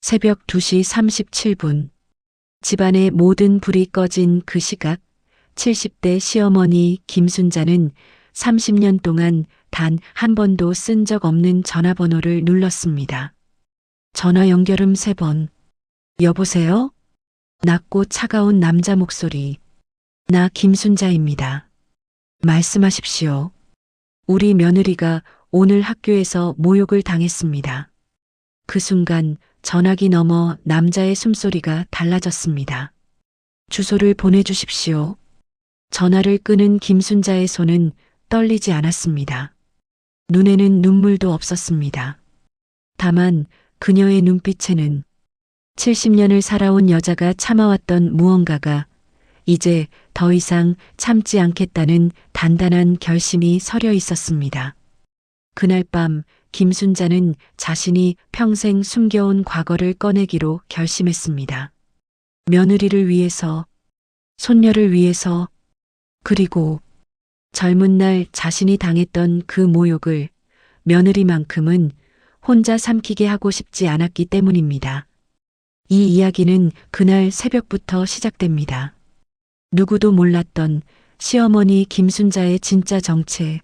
새벽 2시 37분. 집안의 모든 불이 꺼진 그 시각, 70대 시어머니 김순자는 30년 동안 단 한 번도 쓴 적 없는 전화번호를 눌렀습니다. 전화 연결음 3번. 여보세요? 낮고 차가운 남자 목소리. 나 김순자입니다. 말씀하십시오. 우리 며느리가 오늘 학교에서 모욕을 당했습니다. 그 순간 전화기 너머 남자의 숨소리가 달라졌습니다. 주소를 보내주십시오. 전화를 끄는 김순자의 손은 떨리지 않았습니다. 눈에는 눈물도 없었습니다. 다만 그녀의 눈빛에는 70년을 살아온 여자가 참아왔던 무언가가 이제 더 이상 참지 않겠다는 단단한 결심이 서려 있었습니다. 그날 밤 김순자는 자신이 평생 숨겨온 과거를 꺼내기로 결심했습니다. 며느리를 위해서, 손녀를 위해서, 그리고 젊은 날 자신이 당했던 그 모욕을 며느리만큼은 혼자 삼키게 하고 싶지 않았기 때문입니다. 이 이야기는 그날 새벽부터 시작됩니다. 누구도 몰랐던 시어머니 김순자의 진짜 정체,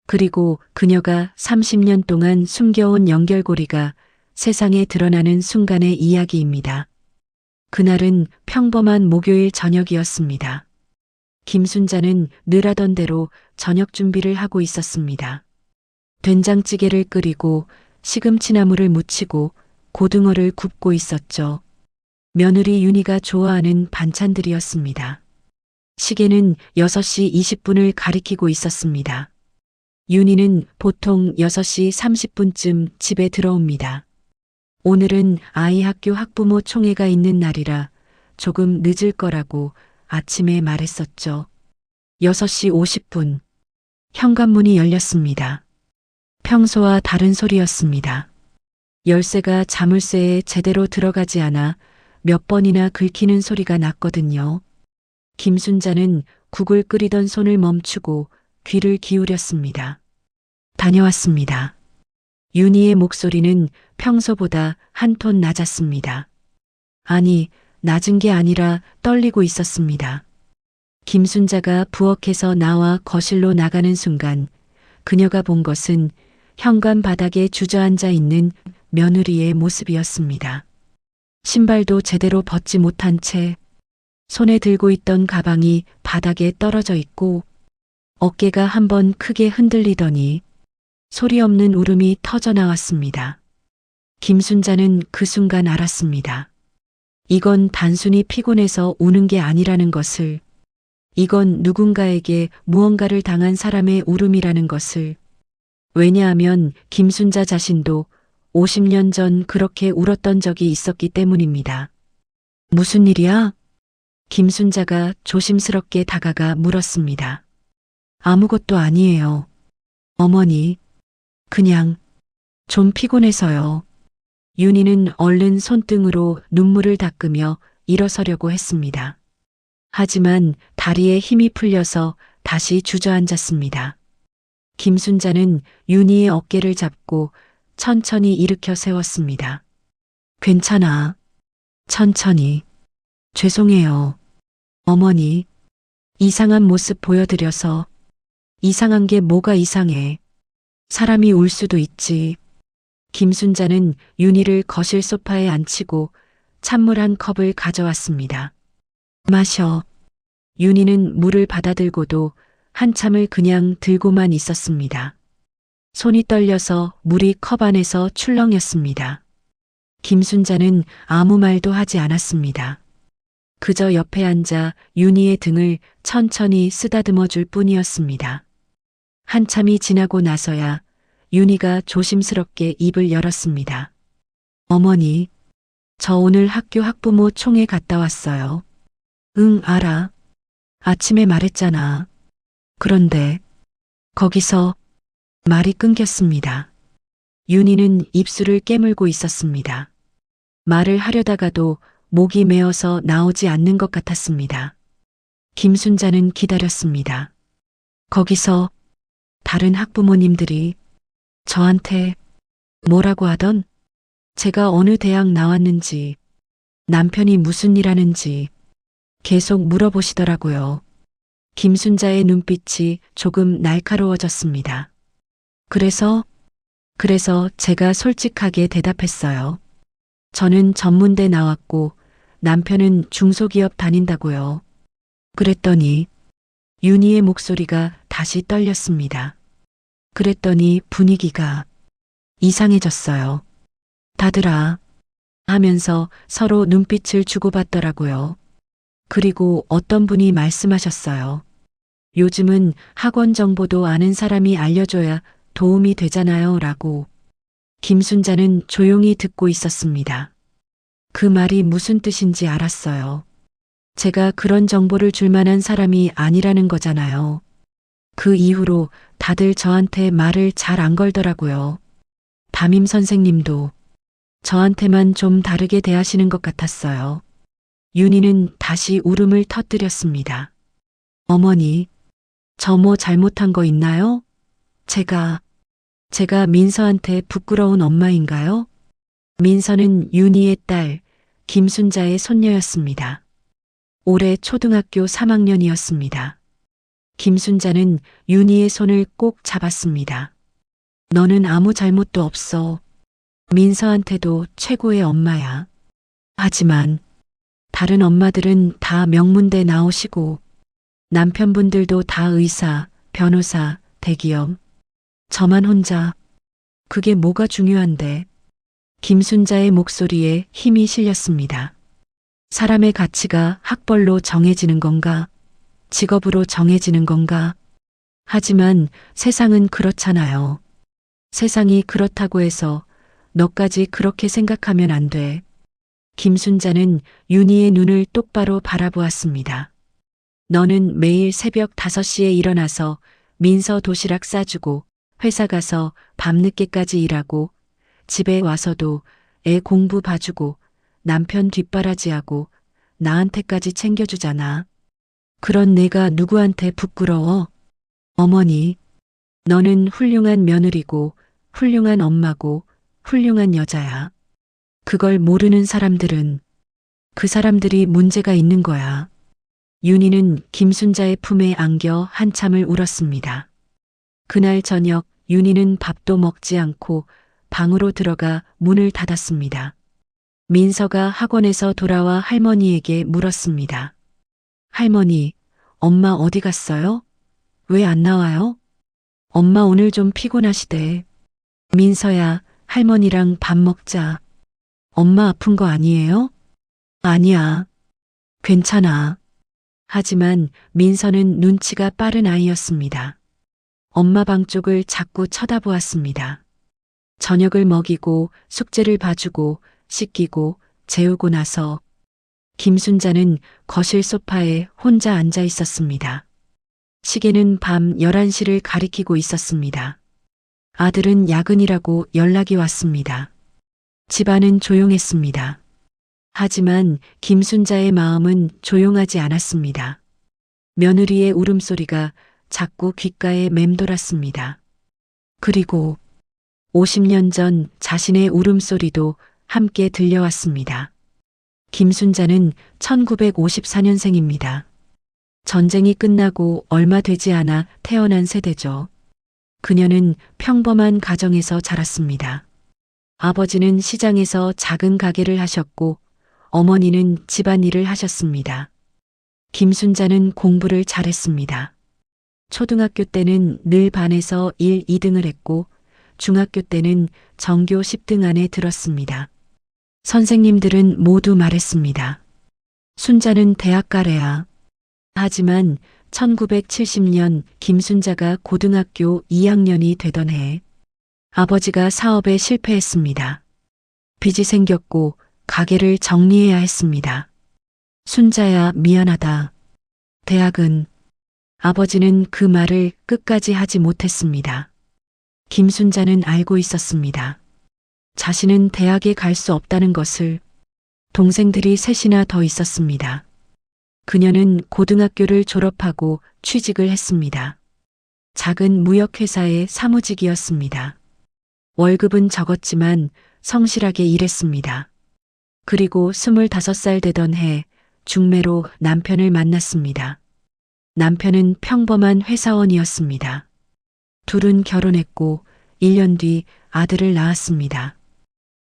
그리고 그녀가 30년 동안 숨겨온 연결고리가 세상에 드러나는 순간의 이야기입니다. 그날은 평범한 목요일 저녁이었습니다. 김순자는 늘 하던 대로 저녁 준비를 하고 있었습니다. 된장찌개를 끓이고 시금치나물을 무치고 고등어를 굽고 있었죠. 며느리 윤희가 좋아하는 반찬들이었습니다. 시계는 6시 20분을 가리키고 있었습니다. 윤희는 보통 6시 30분쯤 집에 들어옵니다. 오늘은 아이 학교 학부모 총회가 있는 날이라 조금 늦을 거라고 아침에 말했었죠. 6시 50분. 현관문이 열렸습니다. 평소와 다른 소리였습니다. 열쇠가 자물쇠에 제대로 들어가지 않아 몇 번이나 긁히는 소리가 났거든요. 김순자는 국을 끓이던 손을 멈추고 귀를 기울였습니다. 다녀왔습니다. 윤희의 목소리는 평소보다 한 톤 낮았습니다. 아니, 낮은 게 아니라 떨리고 있었습니다. 김순자가 부엌에서 나와 거실로 나가는 순간 그녀가 본 것은 현관 바닥에 주저앉아 있는 며느리의 모습이었습니다. 신발도 제대로 벗지 못한 채 손에 들고 있던 가방이 바닥에 떨어져 있고 어깨가 한번 크게 흔들리더니 소리 없는 울음이 터져 나왔습니다. 김순자는 그 순간 알았습니다. 이건 단순히 피곤해서 우는 게 아니라는 것을, 이건 누군가에게 무언가를 당한 사람의 울음이라는 것을. 왜냐하면 김순자 자신도 50년 전 그렇게 울었던 적이 있었기 때문입니다. 무슨 일이야? 김순자가 조심스럽게 다가가 물었습니다. 아무것도 아니에요. 어머니, 그냥 좀 피곤해서요. 윤희는 얼른 손등으로 눈물을 닦으며 일어서려고 했습니다. 하지만 다리에 힘이 풀려서 다시 주저앉았습니다. 김순자는 윤희의 어깨를 잡고 천천히 일으켜 세웠습니다. 괜찮아. 천천히. 죄송해요. 어머니, 이상한 모습 보여드려서. 이상한 게 뭐가 이상해. 사람이 울 수도 있지. 김순자는 윤희를 거실 소파에 앉히고 찬물 한 컵을 가져왔습니다. 마셔. 윤희는 물을 받아들고도 한참을 그냥 들고만 있었습니다. 손이 떨려서 물이 컵 안에서 출렁였습니다. 김순자는 아무 말도 하지 않았습니다. 그저 옆에 앉아 윤희의 등을 천천히 쓰다듬어 줄 뿐이었습니다. 한참이 지나고 나서야 윤희가 조심스럽게 입을 열었습니다. 어머니, 저 오늘 학교 학부모 총회 갔다 왔어요. 응, 알아. 아침에 말했잖아. 그런데 거기서 말이 끊겼습니다. 윤희는 입술을 깨물고 있었습니다. 말을 하려다가도 목이 메어서 나오지 않는 것 같았습니다. 김순자는 기다렸습니다. 거기서 다른 학부모님들이 저한테 뭐라고 하던? 제가 어느 대학 나왔는지, 남편이 무슨 일 하는지 계속 물어보시더라고요. 김순자의 눈빛이 조금 날카로워졌습니다. 그래서 제가 솔직하게 대답했어요. 저는 전문대 나왔고 남편은 중소기업 다닌다고요. 그랬더니 윤희의 목소리가 다시 떨렸습니다. 그랬더니 분위기가 이상해졌어요. 다들아 하면서 서로 눈빛을 주고받더라고요. 그리고 어떤 분이 말씀하셨어요. 요즘은 학원 정보도 아는 사람이 알려줘야 도움이 되잖아요 라고. 김순자는 조용히 듣고 있었습니다. 그 말이 무슨 뜻인지 알았어요. 제가 그런 정보를 줄 만한 사람이 아니라는 거잖아요. 그 이후로 다들 저한테 말을 잘 안 걸더라고요. 담임 선생님도 저한테만 좀 다르게 대하시는 것 같았어요. 윤희는 다시 울음을 터뜨렸습니다. 어머니, 저 뭐 잘못한 거 있나요? 제가 민서한테 부끄러운 엄마인가요? 민서는 윤희의 딸 김순자의 손녀였습니다. 올해 초등학교 3학년이었습니다. 김순자는 윤희의 손을 꼭 잡았습니다. 너는 아무 잘못도 없어. 민서한테도 최고의 엄마야. 하지만 다른 엄마들은 다 명문대 나오시고 남편분들도 다 의사, 변호사, 대기업. 저만 혼자. 그게 뭐가 중요한데. 김순자의 목소리에 힘이 실렸습니다. 사람의 가치가 학벌로 정해지는 건가? 직업으로 정해지는 건가? 하지만 세상은 그렇잖아요. 세상이 그렇다고 해서 너까지 그렇게 생각하면 안 돼. 김순자는 윤희의 눈을 똑바로 바라보았습니다. 너는 매일 새벽 5시에 일어나서 민서 도시락 싸주고 회사 가서 밤늦게까지 일하고 집에 와서도 애 공부 봐주고 남편 뒷바라지하고 나한테까지 챙겨주잖아. 그런 내가 누구한테 부끄러워? 어머니, 너는 훌륭한 며느리고 훌륭한 엄마고 훌륭한 여자야. 그걸 모르는 사람들은 그 사람들이 문제가 있는 거야. 윤희는 김순자의 품에 안겨 한참을 울었습니다. 그날 저녁 윤희는 밥도 먹지 않고 방으로 들어가 문을 닫았습니다. 민서가 학원에서 돌아와 할머니에게 물었습니다. 할머니, 엄마 어디 갔어요? 왜 안 나와요? 엄마 오늘 좀 피곤하시대. 민서야, 할머니랑 밥 먹자. 엄마 아픈 거 아니에요? 아니야. 괜찮아. 하지만 민서는 눈치가 빠른 아이였습니다. 엄마 방 쪽을 자꾸 쳐다보았습니다. 저녁을 먹이고 숙제를 봐주고 씻기고 재우고 나서 김순자는 거실 소파에 혼자 앉아 있었습니다. 시계는 밤 11시를 가리키고 있었습니다. 아들은 야근이라고 연락이 왔습니다. 집안은 조용했습니다. 하지만 김순자의 마음은 조용하지 않았습니다. 며느리의 울음소리가 자꾸 귓가에 맴돌았습니다. 그리고 50년 전 자신의 울음소리도 함께 들려왔습니다. 김순자는 1954년생입니다. 전쟁이 끝나고 얼마 되지 않아 태어난 세대죠. 그녀는 평범한 가정에서 자랐습니다. 아버지는 시장에서 작은 가게를 하셨고 어머니는 집안일을 하셨습니다. 김순자는 공부를 잘했습니다. 초등학교 때는 늘 반에서 1, 2등을 했고 중학교 때는 전교 10등 안에 들었습니다. 선생님들은 모두 말했습니다. 순자는 대학 가래야. 하지만 1970년 김순자가 고등학교 2학년이 되던 해 아버지가 사업에 실패했습니다. 빚이 생겼고 가게를 정리해야 했습니다. 순자야 미안하다. 대학은 아버지는 그 말을 끝까지 하지 못했습니다. 김순자는 알고 있었습니다. 자신은 대학에 갈 수 없다는 것을. 동생들이 셋이나 더 있었습니다. 그녀는 고등학교를 졸업하고 취직을 했습니다. 작은 무역회사의 사무직이었습니다. 월급은 적었지만 성실하게 일했습니다. 그리고 25살 되던 해 중매로 남편을 만났습니다. 남편은 평범한 회사원이었습니다. 둘은 결혼했고 1년 뒤 아들을 낳았습니다.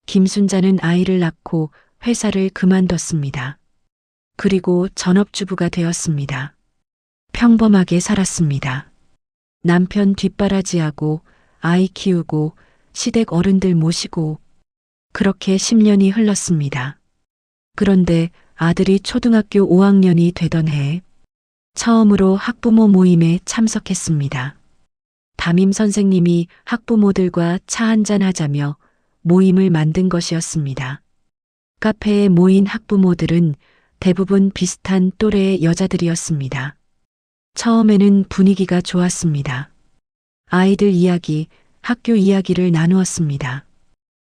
김순자는 아이를 낳고 회사를 그만뒀습니다. 그리고 전업주부가 되었습니다. 평범하게 살았습니다. 남편 뒷바라지하고 아이 키우고 시댁 어른들 모시고 그렇게 10년이 흘렀습니다. 그런데 아들이 초등학교 5학년이 되던 해 처음으로 학부모 모임에 참석했습니다. 담임 선생님이 학부모들과 차 한잔 하자며 모임을 만든 것이었습니다. 카페에 모인 학부모들은 대부분 비슷한 또래의 여자들이었습니다. 처음에는 분위기가 좋았습니다. 아이들 이야기, 학교 이야기를 나누었습니다.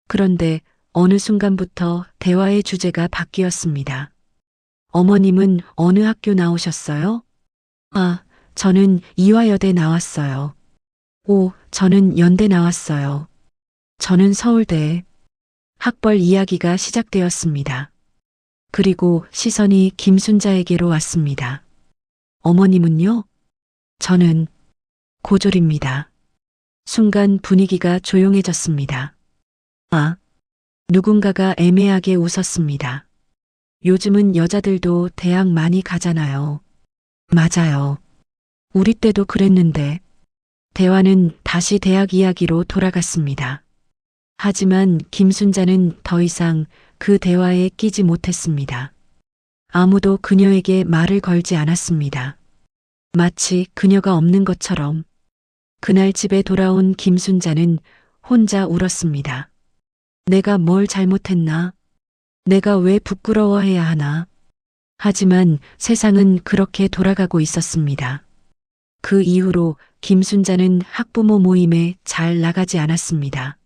그런데 어느 순간부터 대화의 주제가 바뀌었습니다. 어머님은 어느 학교 나오셨어요? 아, 저는 이화여대 나왔어요. 오, 저는 연대 나왔어요. 저는 서울대. 학벌 이야기가 시작되었습니다. 그리고 시선이 김순자에게로 왔습니다. 어머님은요? 저는 고졸입니다. 순간 분위기가 조용해졌습니다. 아, 누군가가 애매하게 웃었습니다. 요즘은 여자들도 대학 많이 가잖아요. 맞아요. 우리 때도 그랬는데. 대화는 다시 대학 이야기로 돌아갔습니다. 하지만 김순자는 더 이상 그 대화에 끼지 못했습니다. 아무도 그녀에게 말을 걸지 않았습니다. 마치 그녀가 없는 것처럼. 그날 집에 돌아온 김순자는 혼자 울었습니다. 내가 뭘 잘못했나? 내가 왜 부끄러워해야 하나? 하지만 세상은 그렇게 돌아가고 있었습니다. 그 이후로 김순자는 학부모 모임에 잘 나가지 않았습니다.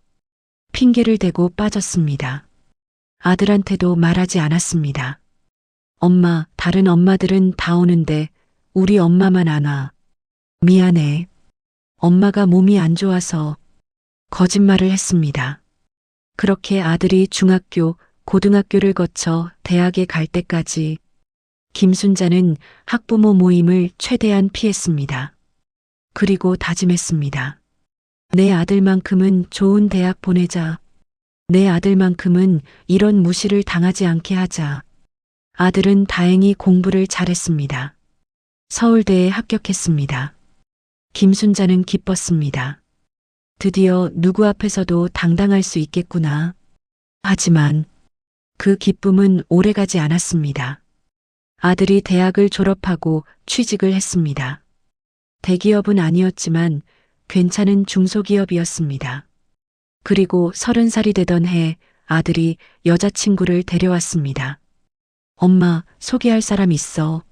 핑계를 대고 빠졌습니다. 아들한테도 말하지 않았습니다. 엄마, 다른 엄마들은 다 오는데 우리 엄마만 안 와. 미안해. 엄마가 몸이 안 좋아서 거짓말을 했습니다. 그렇게 아들이 중학교, 고등학교를 거쳐 대학에 갈 때까지 김순자는 학부모 모임을 최대한 피했습니다. 그리고 다짐했습니다. 내 아들만큼은 좋은 대학 보내자. 내 아들만큼은 이런 무시를 당하지 않게 하자. 아들은 다행히 공부를 잘했습니다. 서울대에 합격했습니다. 김순자는 기뻤습니다. 드디어 누구 앞에서도 당당할 수 있겠구나. 하지만 그 기쁨은 오래가지 않았습니다. 아들이 대학을 졸업하고 취직을 했습니다. 대기업은 아니었지만 괜찮은 중소기업이었습니다. 그리고 30살이 되던 해 아들이 여자친구를 데려왔습니다. 엄마, 소개할 사람 있어.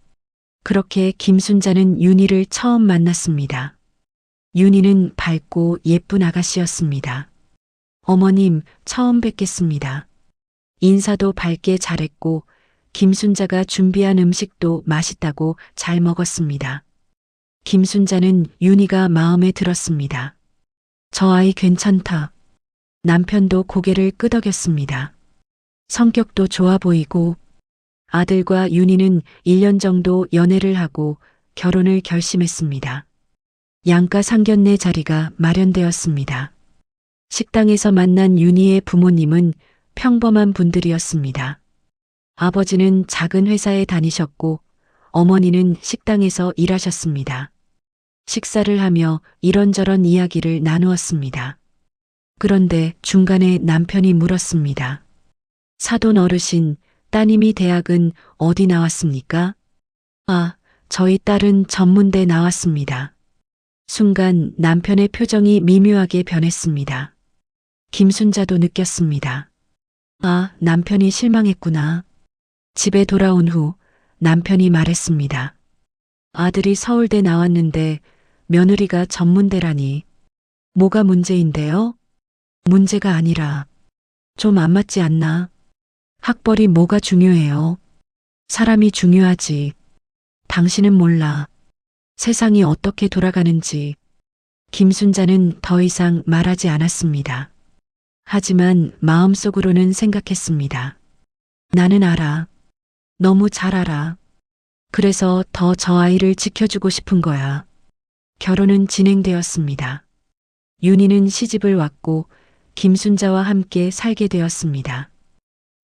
그렇게 김순자는 윤희를 처음 만났습니다. 윤희는 밝고 예쁜 아가씨였습니다. 어머님, 처음 뵙겠습니다. 인사도 밝게 잘했고 김순자가 준비한 음식도 맛있다고 잘 먹었습니다. 김순자는 윤희가 마음에 들었습니다. 저 아이 괜찮다. 남편도 고개를 끄덕였습니다. 성격도 좋아 보이고. 아들과 윤희는 1년 정도 연애를 하고 결혼을 결심했습니다. 양가 상견례 자리가 마련되었습니다. 식당에서 만난 윤희의 부모님은 평범한 분들이었습니다. 아버지는 작은 회사에 다니셨고 어머니는 식당에서 일하셨습니다. 식사를 하며 이런저런 이야기를 나누었습니다. 그런데 중간에 남편이 물었습니다. 사돈 어르신, 따님이 대학은 어디 나왔습니까? 아, 저희 딸은 전문대 나왔습니다. 순간 남편의 표정이 미묘하게 변했습니다. 김순자도 느꼈습니다. 아, 남편이 실망했구나. 집에 돌아온 후 남편이 말했습니다. 아들이 서울대 나왔는데 며느리가 전문대라니. 뭐가 문제인데요? 문제가 아니라 좀 안 맞지 않나? 학벌이 뭐가 중요해요? 사람이 중요하지. 당신은 몰라. 세상이 어떻게 돌아가는지. 김순자는 더 이상 말하지 않았습니다. 하지만 마음속으로는 생각했습니다. 나는 알아. 너무 잘 알아. 그래서 더 저 아이를 지켜주고 싶은 거야. 결혼은 진행되었습니다. 윤희는 시집을 왔고 김순자와 함께 살게 되었습니다.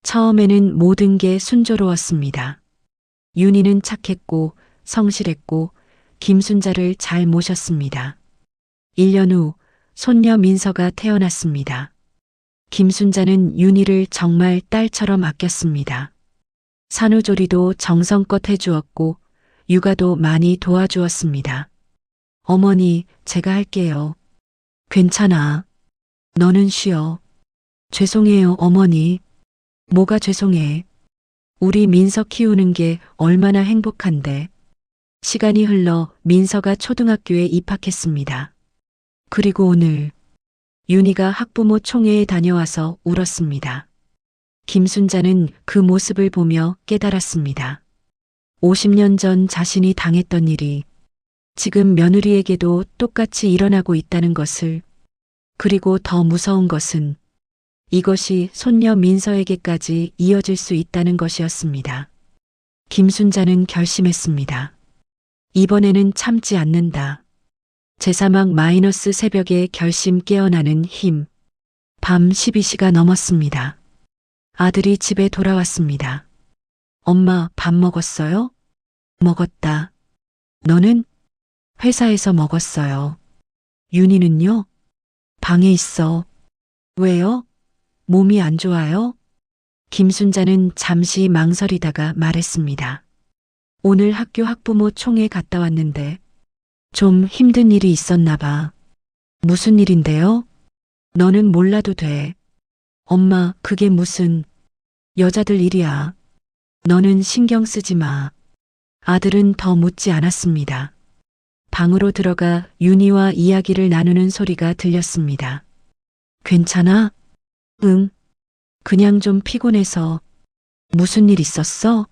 처음에는 모든 게 순조로웠습니다. 윤희는 착했고 성실했고 김순자를 잘 모셨습니다. 1년 후 손녀 민서가 태어났습니다. 김순자는 윤희를 정말 딸처럼 아꼈습니다. 산후조리도 정성껏 해주었고 육아도 많이 도와주었습니다. 어머니, 제가 할게요. 괜찮아. 너는 쉬어. 죄송해요, 어머니. 뭐가 죄송해. 우리 민서 키우는 게 얼마나 행복한데. 시간이 흘러 민서가 초등학교에 입학했습니다. 그리고 오늘 윤희가 학부모 총회에 다녀와서 울었습니다. 김순자는 그 모습을 보며 깨달았습니다. 50년 전 자신이 당했던 일이 지금 며느리에게도 똑같이 일어나고 있다는 것을, 그리고 더 무서운 것은 이것이 손녀 민서에게까지 이어질 수 있다는 것이었습니다. 김순자는 결심했습니다. 이번에는 참지 않는다. 제3학 마이너스 새벽에 결심 깨어나는 힘. 밤 12시가 넘었습니다. 아들이 집에 돌아왔습니다. 엄마, 밥 먹었어요? 먹었다. 너는? 회사에서 먹었어요. 윤희는요? 방에 있어. 왜요? 몸이 안 좋아요? 김순자는 잠시 망설이다가 말했습니다. 오늘 학교 학부모 총회 갔다 왔는데 좀 힘든 일이 있었나 봐. 무슨 일인데요? 너는 몰라도 돼. 엄마, 그게 무슨 여자들 일이야. 너는 신경 쓰지 마. 아들은 더 묻지 않았습니다. 방으로 들어가 윤희와 이야기를 나누는 소리가 들렸습니다. 괜찮아? 응. 그냥 좀 피곤해서. 무슨 일 있었어?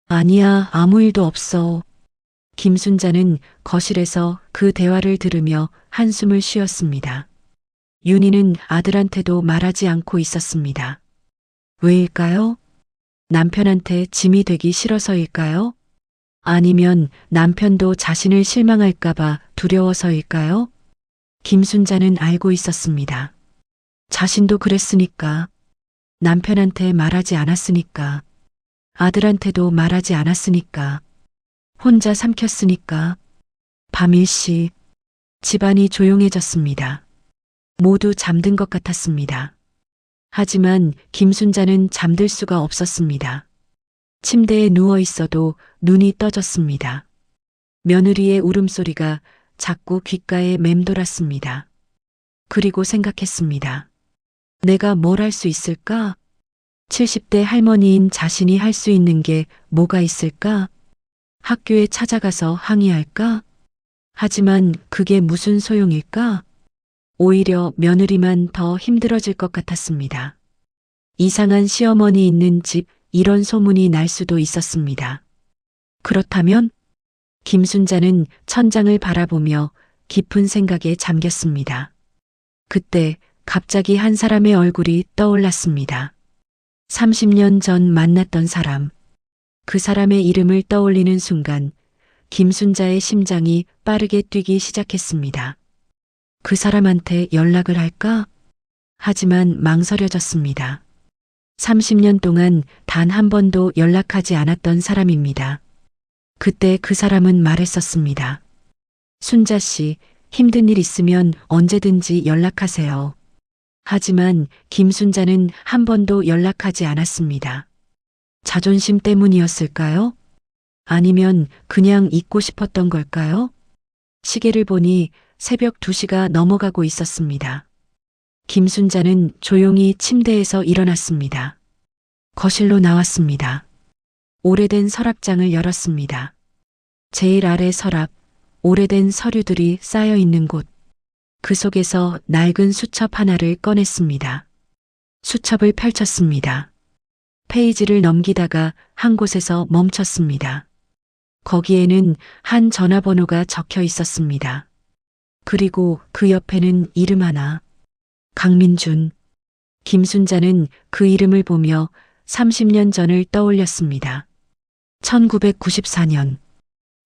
아니야, 아무 일도 없어. 김순자는 거실에서 그 대화를 들으며 한숨을 쉬었습니다. 윤희는 아들한테도 말하지 않고 있었습니다. 왜일까요? 남편한테 짐이 되기 싫어서일까요? 아니면 남편도 자신을 실망할까봐 두려워서일까요? 김순자는 알고 있었습니다. 자신도 그랬으니까, 남편한테 말하지 않았으니까, 아들한테도 말하지 않았으니까, 혼자 삼켰으니까. 밤 1시, 집안이 조용해졌습니다. 모두 잠든 것 같았습니다. 하지만 김순자는 잠들 수가 없었습니다. 침대에 누워 있어도 눈이 떠졌습니다. 며느리의 울음소리가 자꾸 귓가에 맴돌았습니다. 그리고 생각했습니다. 내가 뭘 할 수 있을까? 70대 할머니인 자신이 할 수 있는 게 뭐가 있을까? 학교에 찾아가서 항의할까? 하지만 그게 무슨 소용일까? 오히려 며느리만 더 힘들어질 것 같았습니다. 이상한 시어머니 있는 집, 이런 소문이 날 수도 있었습니다. 그렇다면? 김순자는 천장을 바라보며 깊은 생각에 잠겼습니다. 그때 갑자기 한 사람의 얼굴이 떠올랐습니다. 30년 전 만났던 사람. 그 사람의 이름을 떠올리는 순간 김순자의 심장이 빠르게 뛰기 시작했습니다. 그 사람한테 연락을 할까? 하지만 망설여졌습니다. 30년 동안 단 한 번도 연락하지 않았던 사람입니다. 그때 그 사람은 말했었습니다. 순자 씨, 힘든 일 있으면 언제든지 연락하세요. 하지만 김순자는 한 번도 연락하지 않았습니다. 자존심 때문이었을까요? 아니면 그냥 잊고 싶었던 걸까요? 시계를 보니 새벽 2시가 넘어가고 있었습니다. 김순자는 조용히 침대에서 일어났습니다. 거실로 나왔습니다. 오래된 서랍장을 열었습니다. 제일 아래 서랍, 오래된 서류들이 쌓여 있는 곳. 그 속에서 낡은 수첩 하나를 꺼냈습니다. 수첩을 펼쳤습니다. 페이지를 넘기다가 한 곳에서 멈췄습니다. 거기에는 한 전화번호가 적혀 있었습니다. 그리고 그 옆에는 이름 하나. 강민준. 김순자는 그 이름을 보며 30년 전을 떠올렸습니다. 1994년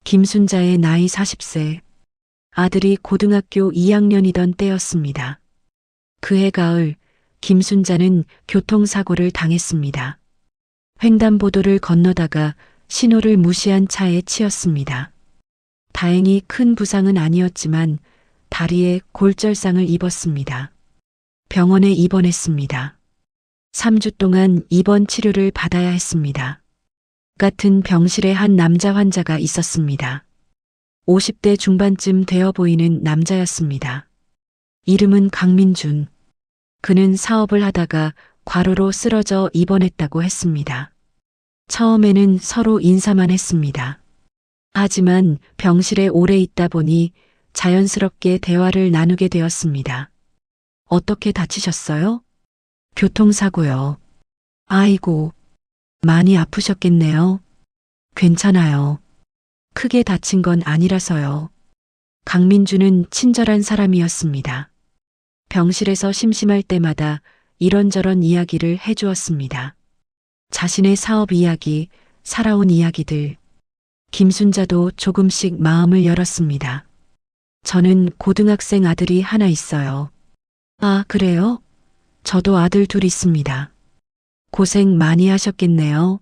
김순자의 나이 40세, 아들이 고등학교 2학년이던 때였습니다. 그해 가을 김순자는 교통사고를 당했습니다. 횡단보도를 건너다가 신호를 무시한 차에 치였습니다. 다행히 큰 부상은 아니었지만 다리에 골절상을 입었습니다. 병원에 입원했습니다. 3주 동안 입원 치료를 받아야 했습니다. 같은 병실에 한 남자 환자가 있었습니다. 50대 중반쯤 되어 보이는 남자였습니다. 이름은 강민준. 그는 사업을 하다가 과로로 쓰러져 입원했다고 했습니다. 처음에는 서로 인사만 했습니다. 하지만 병실에 오래 있다 보니 자연스럽게 대화를 나누게 되었습니다. 어떻게 다치셨어요? 교통사고요. 아이고, 많이 아프셨겠네요. 괜찮아요. 크게 다친 건 아니라서요. 강민주는 친절한 사람이었습니다. 병실에서 심심할 때마다 이런저런 이야기를 해주었습니다. 자신의 사업 이야기, 살아온 이야기들. 김순자도 조금씩 마음을 열었습니다. 저는 고등학생 아들이 하나 있어요. 아, 그래요? 저도 아들 둘 있습니다. 고생 많이 하셨겠네요.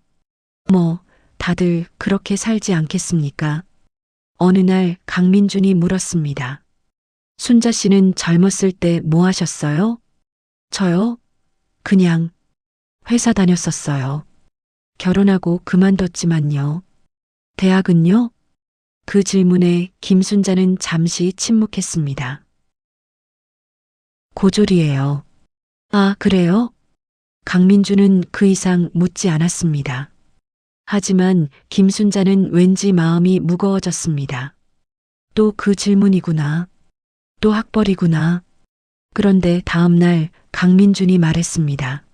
뭐, 다들 그렇게 살지 않겠습니까? 어느 날 강민준이 물었습니다. 순자 씨는 젊었을 때 뭐 하셨어요? 저요? 그냥 회사 다녔었어요. 결혼하고 그만뒀지만요. 대학은요? 그 질문에 김순자는 잠시 침묵했습니다. 고졸이에요. 아, 그래요? 강민주는 그 이상 묻지 않았습니다. 하지만 김순자는 왠지 마음이 무거워졌습니다. 또 그 질문이구나. 또 학벌이구나. 그런데 다음 날 강민준이 말했습니다.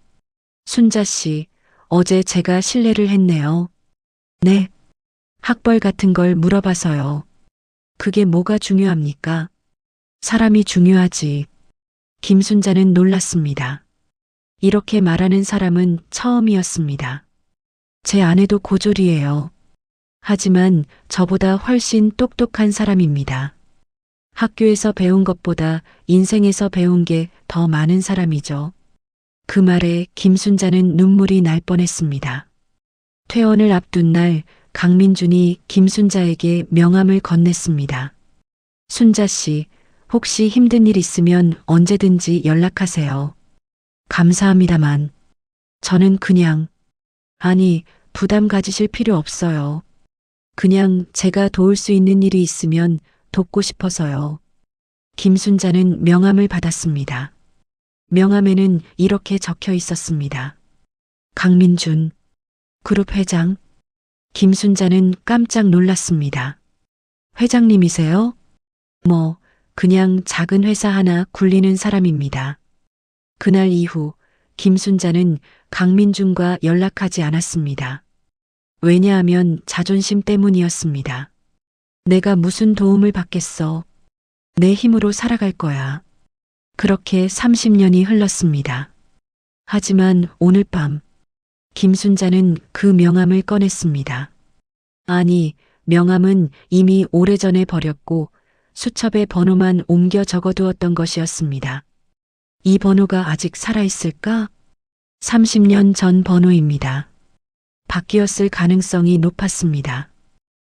순자 씨, 어제 제가 실례를 했네요. 네. 학벌 같은 걸 물어봐서요. 그게 뭐가 중요합니까? 사람이 중요하지. 김순자는 놀랐습니다. 이렇게 말하는 사람은 처음이었습니다. 제 아내도 고졸이에요. 하지만 저보다 훨씬 똑똑한 사람입니다. 학교에서 배운 것보다 인생에서 배운 게 더 많은 사람이죠. 그 말에 김순자는 눈물이 날 뻔했습니다. 퇴원을 앞둔 날 강민준이 김순자에게 명함을 건넸습니다. 순자 씨, 혹시 힘든 일 있으면 언제든지 연락하세요. 감사합니다만 저는 그냥 아니 부담 가지실 필요 없어요. 그냥 제가 도울 수 있는 일이 있으면 돕고 싶어서요. 김순자는 명함을 받았습니다. 명함에는 이렇게 적혀 있었습니다. 강민준, 그룹 회장. 김순자는 깜짝 놀랐습니다. 회장님이세요? 뭐, 그냥 작은 회사 하나 굴리는 사람입니다. 그날 이후 김순자는 강민준과 연락하지 않았습니다. 왜냐하면 자존심 때문이었습니다. 내가 무슨 도움을 받겠어. 내 힘으로 살아갈 거야. 그렇게 30년이 흘렀습니다. 하지만 오늘 밤 김순자는 그 명함을 꺼냈습니다. 아니, 명함은 이미 오래전에 버렸고 수첩에 번호만 옮겨 적어두었던 것이었습니다. 이 번호가 아직 살아있을까? 30년 전 번호입니다. 바뀌었을 가능성이 높았습니다.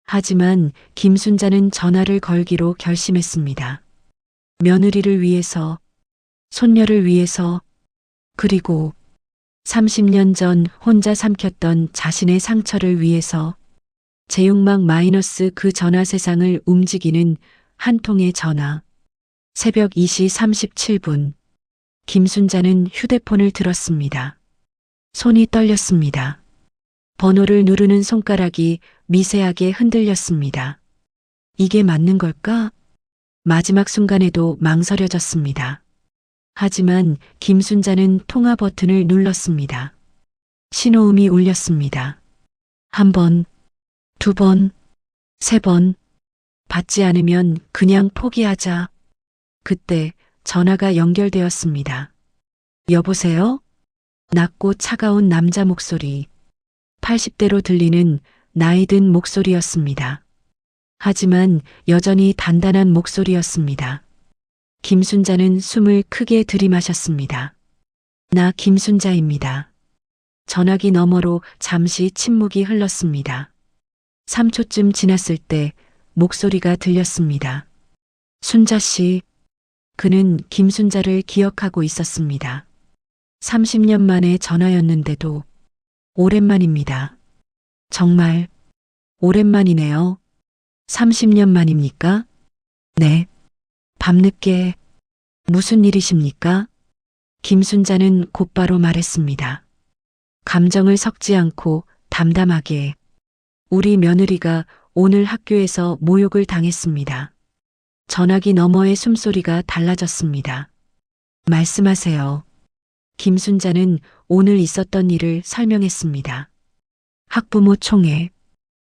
하지만 김순자는 전화를 걸기로 결심했습니다. 며느리를 위해서, 손녀를 위해서, 그리고 30년 전 혼자 삼켰던 자신의 상처를 위해서 제육막 마이너스 그 전화 세상을 움직이는 한 통의 전화. 새벽 2시 37분. 김순자는 휴대폰을 들었습니다. 손이 떨렸습니다. 번호를 누르는 손가락이 미세하게 흔들렸습니다. 이게 맞는 걸까? 마지막 순간에도 망설여졌습니다. 하지만 김순자는 통화 버튼을 눌렀습니다. 신호음이 울렸습니다. 한 번, 두 번, 세 번. 받지 않으면 그냥 포기하자. 그때 전화가 연결되었습니다. 여보세요? 낮고 차가운 남자 목소리. 80대로 들리는 나이 든 목소리였습니다. 하지만 여전히 단단한 목소리였습니다. 김순자는 숨을 크게 들이마셨습니다. 나 김순자입니다. 전화기 너머로 잠시 침묵이 흘렀습니다. 3초쯤 지났을 때 목소리가 들렸습니다. 순자 씨. 그는 김순자를 기억하고 있었습니다. 30년 만에 전화였는데도 오랜만입니다. 정말 오랜만이네요. 30년 만입니까? 네. 밤늦게 무슨 일이십니까? 김순자는 곧바로 말했습니다. 감정을 섞지 않고 담담하게. 우리 며느리가 오늘 학교에서 모욕을 당했습니다. 전화기 너머의 숨소리가 달라졌습니다. 말씀하세요. 김순자는 오늘 있었던 일을 설명했습니다. 학부모 총회,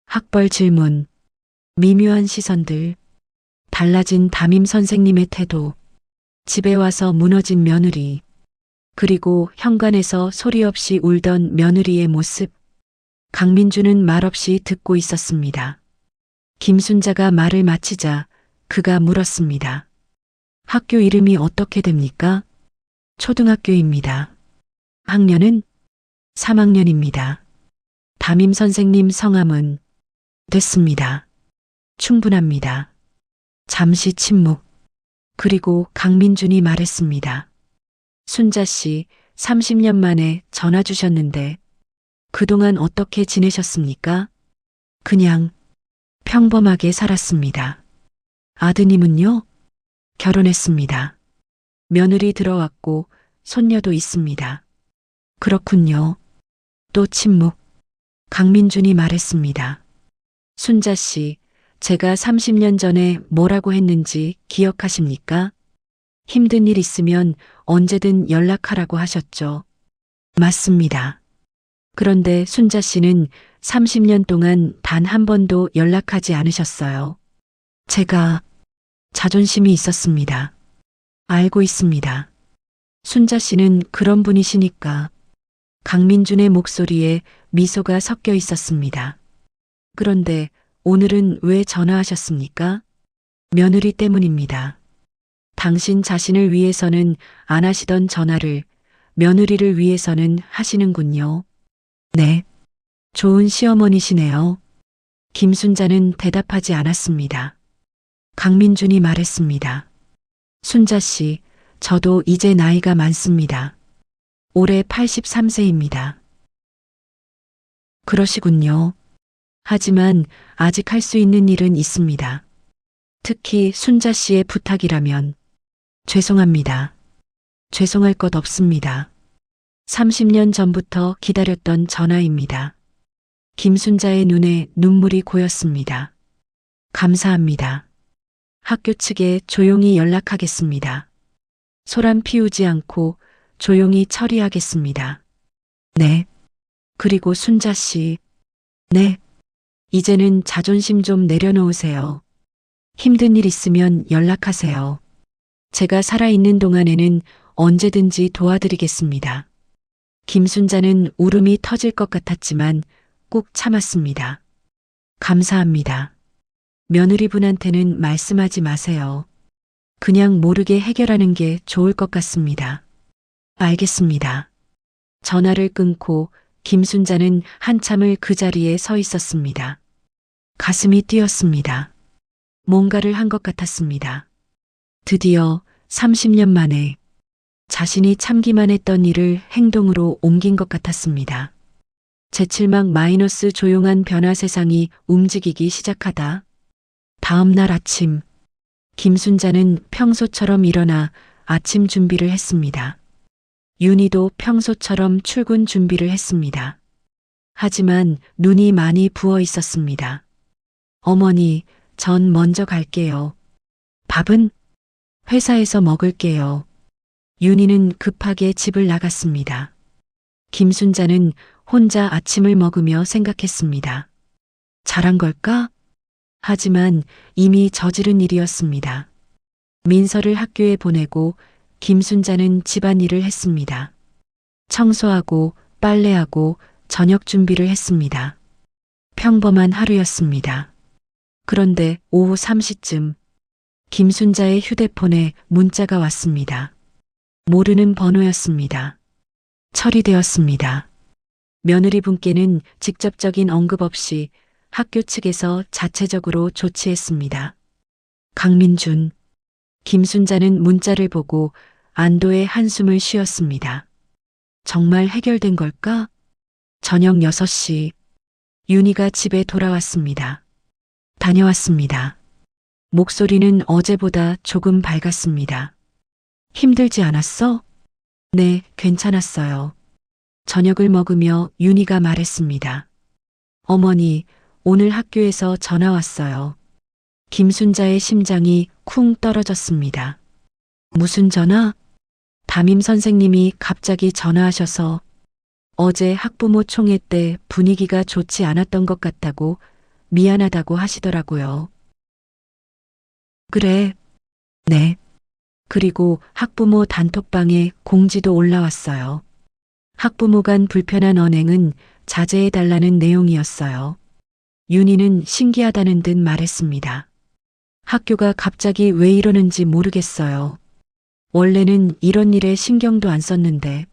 학벌 질문, 미묘한 시선들, 달라진 담임 선생님의 태도, 집에 와서 무너진 며느리, 그리고 현관에서 소리 없이 울던 며느리의 모습. 강민주는 말없이 듣고 있었습니다. 김순자가 말을 마치자 그가 물었습니다. 학교 이름이 어떻게 됩니까? 초등학교입니다. 학년은 3학년입니다. 담임 선생님 성함은? 됐습니다. 충분합니다. 잠시 침묵. 그리고 강민준이 말했습니다. 순자 씨, 30년 만에 전화 주셨는데 그동안 어떻게 지내셨습니까? 그냥 평범하게 살았습니다. 아드님은요? 결혼했습니다. 며느리 들어왔고 손녀도 있습니다. 그렇군요. 또 침묵. 강민준이 말했습니다. 순자 씨, 제가 30년 전에 뭐라고 했는지 기억하십니까? 힘든 일 있으면 언제든 연락하라고 하셨죠. 맞습니다. 그런데 순자 씨는 30년 동안 단 한 번도 연락하지 않으셨어요. 제가 자존심이 있었습니다. 알고 있습니다. 순자 씨는 그런 분이시니까. 강민준의 목소리에 미소가 섞여 있었습니다. 그런데 오늘은 왜 전화하셨습니까? 며느리 때문입니다. 당신 자신을 위해서는 안 하시던 전화를 며느리를 위해서는 하시는군요. 네. 좋은 시어머니시네요. 김순자는 대답하지 않았습니다. 강민준이 말했습니다. 순자 씨, 저도 이제 나이가 많습니다. 올해 83세입니다. 그러시군요. 하지만 아직 할 수 있는 일은 있습니다. 특히 순자 씨의 부탁이라면. 죄송합니다. 죄송할 것 없습니다. 30년 전부터 기다렸던 전화입니다. 김순자의 눈에 눈물이 고였습니다. 감사합니다. 학교 측에 조용히 연락하겠습니다. 소란 피우지 않고 조용히 처리하겠습니다. 네. 그리고 순자 씨. 네. 이제는 자존심 좀 내려놓으세요. 힘든 일 있으면 연락하세요. 제가 살아있는 동안에는 언제든지 도와드리겠습니다. 김순자는 울음이 터질 것 같았지만 꾹 참았습니다. 감사합니다. 며느리분한테는 말씀하지 마세요. 그냥 모르게 해결하는 게 좋을 것 같습니다. 알겠습니다. 전화를 끊고 김순자는 한참을 그 자리에 서 있었습니다. 가슴이 뛰었습니다. 뭔가를 한 것 같았습니다. 드디어 30년 만에 자신이 참기만 했던 일을 행동으로 옮긴 것 같았습니다. 제칠막 마이너스 조용한 변화 세상이 움직이기 시작하다. 다음 날 아침, 김순자는 평소처럼 일어나 아침 준비를 했습니다. 윤희도 평소처럼 출근 준비를 했습니다. 하지만 눈이 많이 부어 있었습니다. 어머니, 전 먼저 갈게요. 밥은 회사에서 먹을게요. 윤희는 급하게 집을 나갔습니다. 김순자는 혼자 아침을 먹으며 생각했습니다. 잘한 걸까? 하지만 이미 저지른 일이었습니다. 민서를 학교에 보내고 김순자는 집안일을 했습니다. 청소하고 빨래하고 저녁 준비를 했습니다. 평범한 하루였습니다. 그런데 오후 3시쯤 김순자의 휴대폰에 문자가 왔습니다. 모르는 번호였습니다. 처리되었습니다. 며느리 분께는 직접적인 언급 없이 학교 측에서 자체적으로 조치했습니다. 강민준. 김순자는 문자를 보고 안도의 한숨을 쉬었습니다. 정말 해결된 걸까? 저녁 6시 윤희가 집에 돌아왔습니다. 다녀왔습니다. 목소리는 어제보다 조금 밝았습니다. 힘들지 않았어? 네, 괜찮았어요. 저녁을 먹으며 윤희가 말했습니다. 어머니, 오늘 학교에서 전화 왔어요. 김순자의 심장이 쿵 떨어졌습니다. 무슨 전화? 담임 선생님이 갑자기 전화하셔서 어제 학부모 총회 때 분위기가 좋지 않았던 것 같다고 미안하다고 하시더라고요. 그래. 네. 그리고 학부모 단톡방에 공지도 올라왔어요. 학부모 간 불편한 언행은 자제해달라는 내용이었어요. 윤희는 신기하다는 듯 말했습니다. 학교가 갑자기 왜 이러는지 모르겠어요. 원래는 이런 일에 신경도 안 썼는데.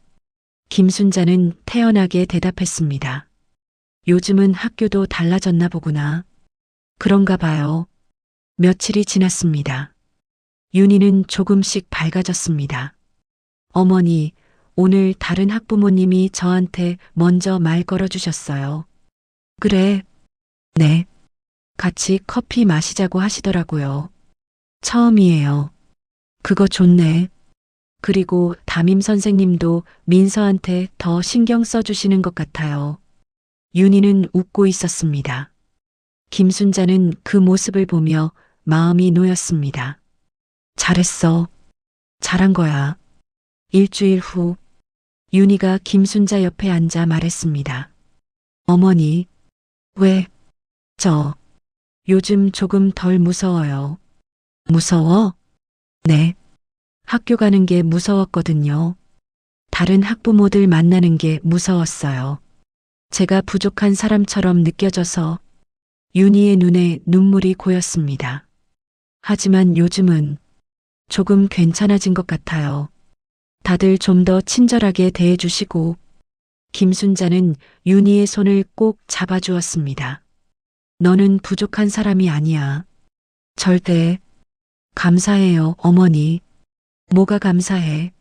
김순자는 태연하게 대답했습니다. 요즘은 학교도 달라졌나 보구나. 그런가 봐요. 며칠이 지났습니다. 윤희는 조금씩 밝아졌습니다. 어머니, 오늘 다른 학부모님이 저한테 먼저 말 걸어주셨어요. 그래. 네. 같이 커피 마시자고 하시더라고요. 처음이에요. 그거 좋네. 그리고 담임 선생님도 민서한테 더 신경 써주시는 것 같아요. 윤희는 웃고 있었습니다. 김순자는 그 모습을 보며 마음이 놓였습니다. 잘했어. 잘한 거야. 일주일 후 윤희가 김순자 옆에 앉아 말했습니다. 어머니, 왜? 요즘 조금 덜 무서워요. 무서워? 네. 학교 가는 게 무서웠거든요. 다른 학부모들 만나는 게 무서웠어요. 제가 부족한 사람처럼 느껴져서. 윤희의 눈에 눈물이 고였습니다. 하지만 요즘은 조금 괜찮아진 것 같아요. 다들 좀 더 친절하게 대해주시고. 김순자는 윤희의 손을 꼭 잡아주었습니다. 너는 부족한 사람이 아니야. 절대. 감사해요, 어머니. 뭐가 감사해?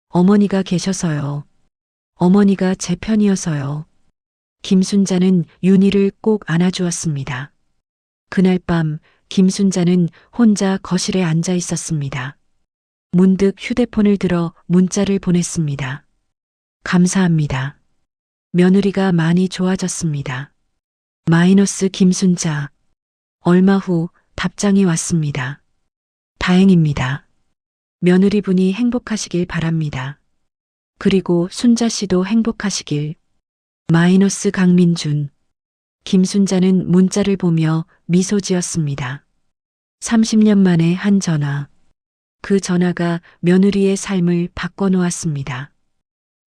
어머니가 계셔서요. 어머니가 제 편이어서요. 김순자는 윤희를 꼭 안아주었습니다. 그날 밤 김순자는 혼자 거실에 앉아 있었습니다. 문득 휴대폰을 들어 문자를 보냈습니다. 감사합니다. 며느리가 많이 좋아졌습니다. 마이너스 김순자. 얼마 후 답장이 왔습니다. 다행입니다. 며느리분이 행복하시길 바랍니다. 그리고 순자 씨도 행복하시길. 마이너스 강민준. 김순자는 문자를 보며 미소 지었습니다. 30년 만에 한 전화. 그 전화가 며느리의 삶을 바꿔놓았습니다.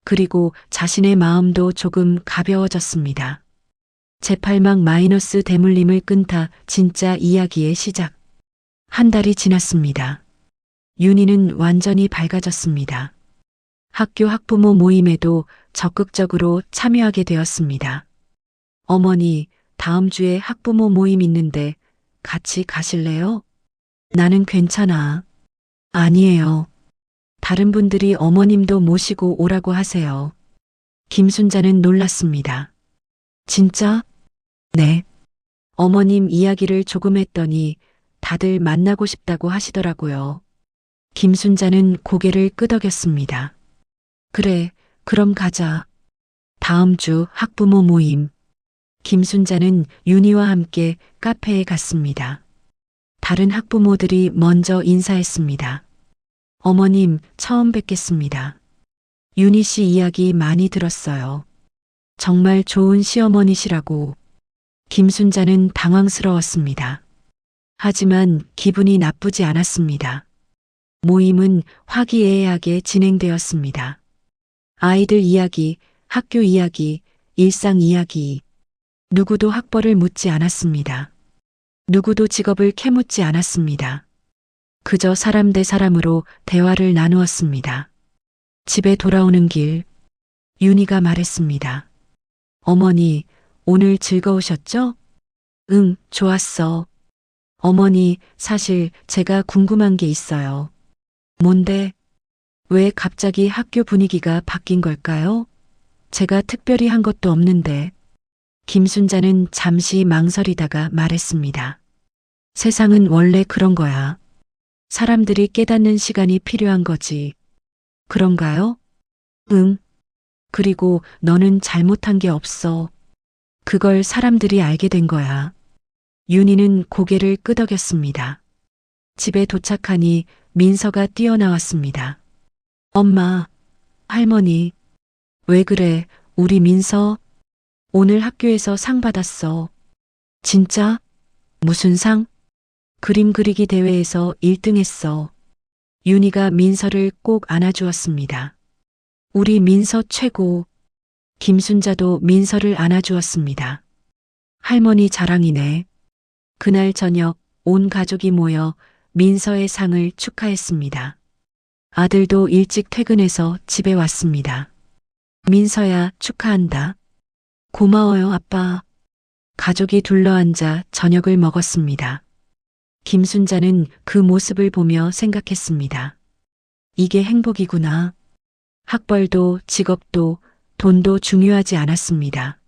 그리고 자신의 마음도 조금 가벼워졌습니다. 제8막 마이너스 대물림을 끈타 진짜 이야기의 시작. 한 달이 지났습니다. 윤희는 완전히 밝아졌습니다. 학교 학부모 모임에도 적극적으로 참여하게 되었습니다. 어머니, 다음 주에 학부모 모임 있는데 같이 가실래요? 나는 괜찮아. 아니에요. 다른 분들이 어머님도 모시고 오라고 하세요. 김순자는 놀랐습니다. 진짜? 네. 어머님 이야기를 조금 했더니 다들 만나고 싶다고 하시더라고요. 김순자는 고개를 끄덕였습니다. 그래, 그럼 가자. 다음 주 학부모 모임. 김순자는 윤희와 함께 카페에 갔습니다. 다른 학부모들이 먼저 인사했습니다. 어머님, 처음 뵙겠습니다. 윤희 씨 이야기 많이 들었어요. 정말 좋은 시어머니시라고. 김순자는 당황스러웠습니다. 하지만 기분이 나쁘지 않았습니다. 모임은 화기애애하게 진행되었습니다. 아이들 이야기, 학교 이야기, 일상 이야기. 누구도 학벌을 묻지 않았습니다. 누구도 직업을 캐묻지 않았습니다. 그저 사람 대 사람으로 대화를 나누었습니다. 집에 돌아오는 길, 윤희가 말했습니다. 어머니, 오늘 즐거우셨죠? 응, 좋았어. 어머니, 사실 제가 궁금한 게 있어요. 뭔데? 왜 갑자기 학교 분위기가 바뀐 걸까요? 제가 특별히 한 것도 없는데. 김순자는 잠시 망설이다가 말했습니다. 세상은 원래 그런 거야. 사람들이 깨닫는 시간이 필요한 거지. 그런가요? 응. 그리고 너는 잘못한 게 없어. 그걸 사람들이 알게 된 거야. 윤희는 고개를 끄덕였습니다. 집에 도착하니 민서가 뛰어나왔습니다. 엄마, 할머니, 왜 그래, 우리 민서? 오늘 학교에서 상 받았어. 진짜? 무슨 상? 그림 그리기 대회에서 1등 했어. 윤희가 민서를 꼭 안아주었습니다. 우리 민서 최고. 김순자도 민서를 안아주었습니다. 할머니 자랑이네. 그날 저녁 온 가족이 모여 민서의 상을 축하했습니다. 아들도 일찍 퇴근해서 집에 왔습니다. 민서야, 축하한다. 고마워요, 아빠. 가족이 둘러앉아 저녁을 먹었습니다. 김순자는 그 모습을 보며 생각했습니다. 이게 행복이구나. 학벌도 직업도 돈도 중요하지 않았습니다.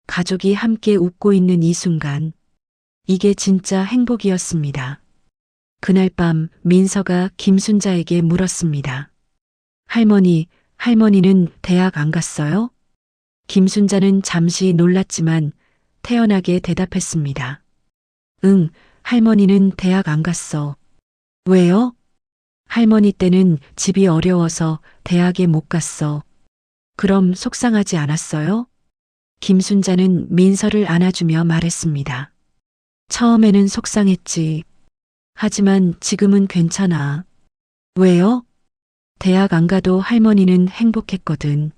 가족이 함께 웃고 있는 이 순간, 이게 진짜 행복이었습니다. 그날 밤 민서가 김순자에게 물었습니다. 할머니는 대학 안 갔어요? 김순자는 잠시 놀랐지만 태연하게 대답했습니다. 응, 할머니는 대학 안 갔어. 왜요? 할머니 때는 집이 어려워서 대학에 못 갔어. 그럼 속상하지 않았어요? 김순자는 민서를 안아주며 말했습니다. 처음에는 속상했지. 하지만 지금은 괜찮아. 왜요? 대학 안 가도 할머니는 행복했거든.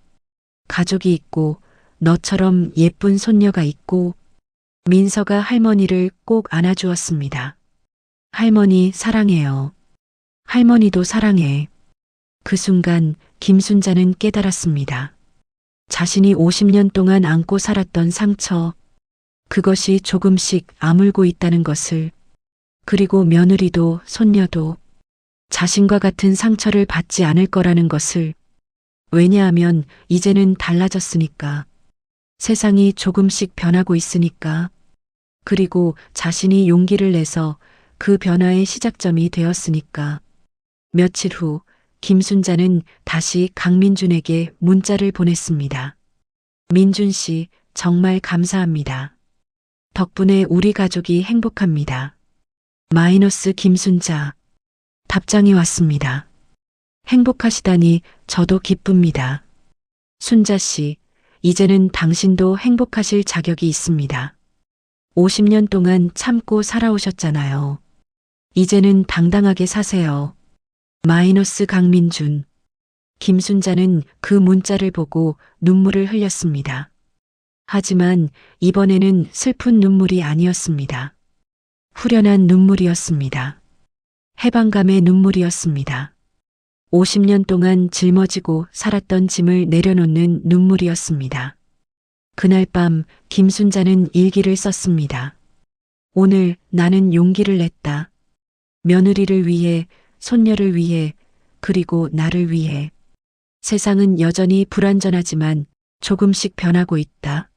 가족이 있고 너처럼 예쁜 손녀가 있고. 민서가 할머니를 꼭 안아주었습니다. 할머니 사랑해요. 할머니도 사랑해. 그 순간 김순자는 깨달았습니다. 자신이 50년 동안 안고 살았던 상처, 그것이 조금씩 아물고 있다는 것을, 그리고 며느리도 손녀도 자신과 같은 상처를 받지 않을 거라는 것을. 왜냐하면 이제는 달라졌으니까. 세상이 조금씩 변하고 있으니까. 그리고 자신이 용기를 내서 그 변화의 시작점이 되었으니까. 며칠 후 김순자는 다시 강민준에게 문자를 보냈습니다. 민준 씨, 정말 감사합니다. 덕분에 우리 가족이 행복합니다. 마이너스 김순자. 답장이 왔습니다. 행복하시다니 저도 기쁩니다. 순자 씨, 이제는 당신도 행복하실 자격이 있습니다. 50년 동안 참고 살아오셨잖아요. 이제는 당당하게 사세요. 마이너스 강민준. 김순자는 그 문자를 보고 눈물을 흘렸습니다. 하지만 이번에는 슬픈 눈물이 아니었습니다. 후련한 눈물이었습니다. 해방감의 눈물이었습니다. 50년 동안 짊어지고 살았던 짐을 내려놓는 눈물이었습니다. 그날 밤 김순자는 일기를 썼습니다. 오늘 나는 용기를 냈다. 며느리를 위해, 손녀를 위해, 그리고 나를 위해. 세상은 여전히 불완전하지만 조금씩 변하고 있다.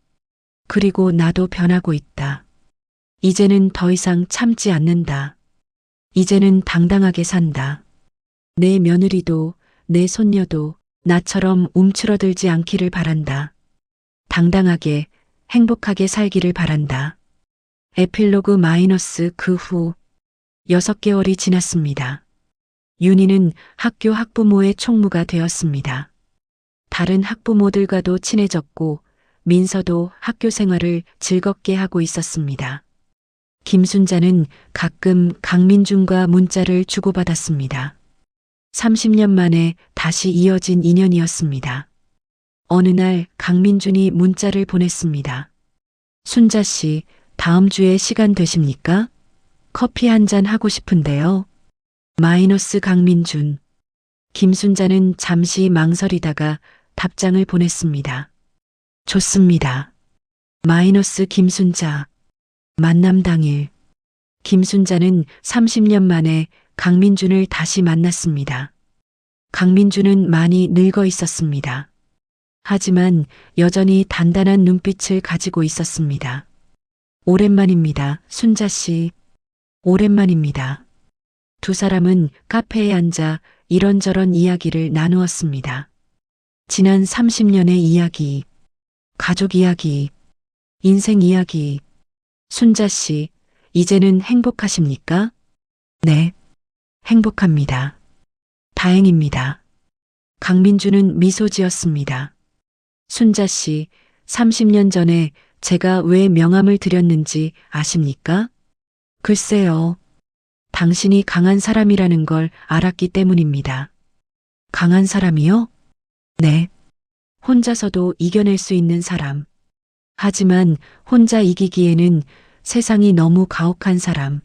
그리고 나도 변하고 있다. 이제는 더 이상 참지 않는다. 이제는 당당하게 산다. 내 며느리도 내 손녀도 나처럼 움츠러들지 않기를 바란다. 당당하게 행복하게 살기를 바란다. 에필로그 마이너스 그 후 6개월이 지났습니다. 윤희는 학교 학부모의 총무가 되었습니다. 다른 학부모들과도 친해졌고 민서도 학교 생활을 즐겁게 하고 있었습니다. 김순자는 가끔 강민준과 문자를 주고받았습니다. 30년 만에 다시 이어진 인연이었습니다. 어느 날 강민준이 문자를 보냈습니다. 순자 씨, 다음 주에 시간 되십니까? 커피 한 잔 하고 싶은데요. 마이너스 강민준. 김순자는 잠시 망설이다가 답장을 보냈습니다. 좋습니다. 마이너스 김순자. 만남 당일. 김순자는 30년 만에 강민준을 다시 만났습니다. 강민준은 많이 늙어 있었습니다. 하지만 여전히 단단한 눈빛을 가지고 있었습니다. 오랜만입니다, 순자 씨. 오랜만입니다. 두 사람은 카페에 앉아 이런저런 이야기를 나누었습니다. 지난 30년의 이야기, 가족 이야기, 인생 이야기. 순자 씨, 이제는 행복하십니까? 네, 행복합니다. 다행입니다. 강민주는 미소 지었습니다. 순자 씨, 30년 전에 제가 왜 명함을 드렸는지 아십니까? 글쎄요. 당신이 강한 사람이라는 걸 알았기 때문입니다. 강한 사람이요? 네. 혼자서도 이겨낼 수 있는 사람. 하지만 혼자 이기기에는 세상이 너무 가혹한 사람.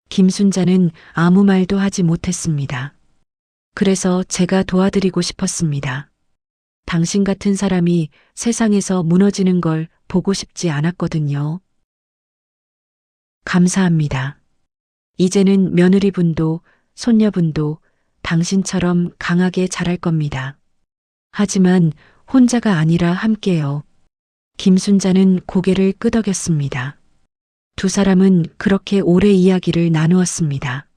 김순자는 아무 말도 하지 못했습니다. 그래서 제가 도와드리고 싶었습니다. 당신 같은 사람이 세상에서 무너지는 걸 보고 싶지 않았거든요. 감사합니다. 이제는 며느리분도 손녀분도 당신처럼 강하게 자랄 겁니다. 하지만 혼자가 아니라 함께요. 김순자는 고개를 끄덕였습니다. 두 사람은 그렇게 오래 이야기를 나누었습니다.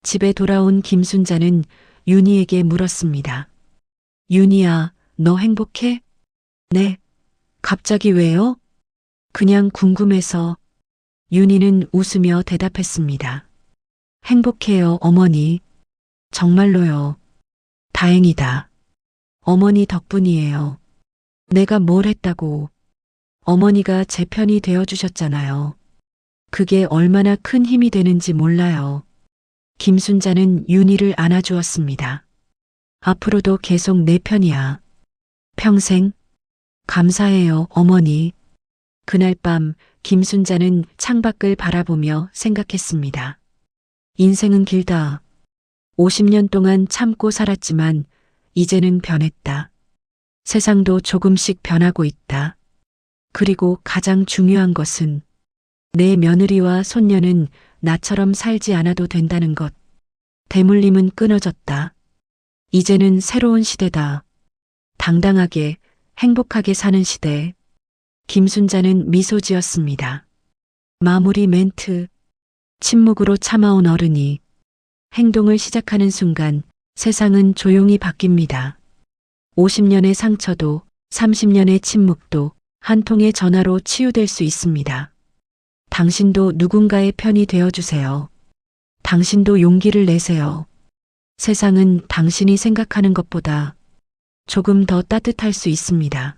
집에 돌아온 김순자는 윤희에게 물었습니다. 윤희야, 너 행복해? 네. 갑자기 왜요? 그냥 궁금해서. 윤희는 웃으며 대답했습니다. 행복해요, 어머니. 정말로요. 다행이다. 어머니 덕분이에요. 내가 뭘 했다고. 어머니가 제 편이 되어주셨잖아요. 그게 얼마나 큰 힘이 되는지 몰라요. 김순자는 윤희를 안아주었습니다. 앞으로도 계속 내 편이야. 평생. 감사해요, 어머니. 그날 밤 김순자는 창밖을 바라보며 생각했습니다. 인생은 길다. 50년 동안 참고 살았지만 이제는 변했다. 세상도 조금씩 변하고 있다. 그리고 가장 중요한 것은 내 며느리와 손녀는 나처럼 살지 않아도 된다는 것. 대물림은 끊어졌다. 이제는 새로운 시대다. 당당하게, 행복하게 사는 시대. 김순자는 미소 지었습니다. 마무리 멘트. 침묵으로 참아온 어른이 행동을 시작하는 순간 세상은 조용히 바뀝니다. 50년의 상처도 30년의 침묵도 한 통의 전화로 치유될 수 있습니다. 당신도 누군가의 편이 되어주세요. 당신도 용기를 내세요. 세상은 당신이 생각하는 것보다 조금 더 따뜻할 수 있습니다.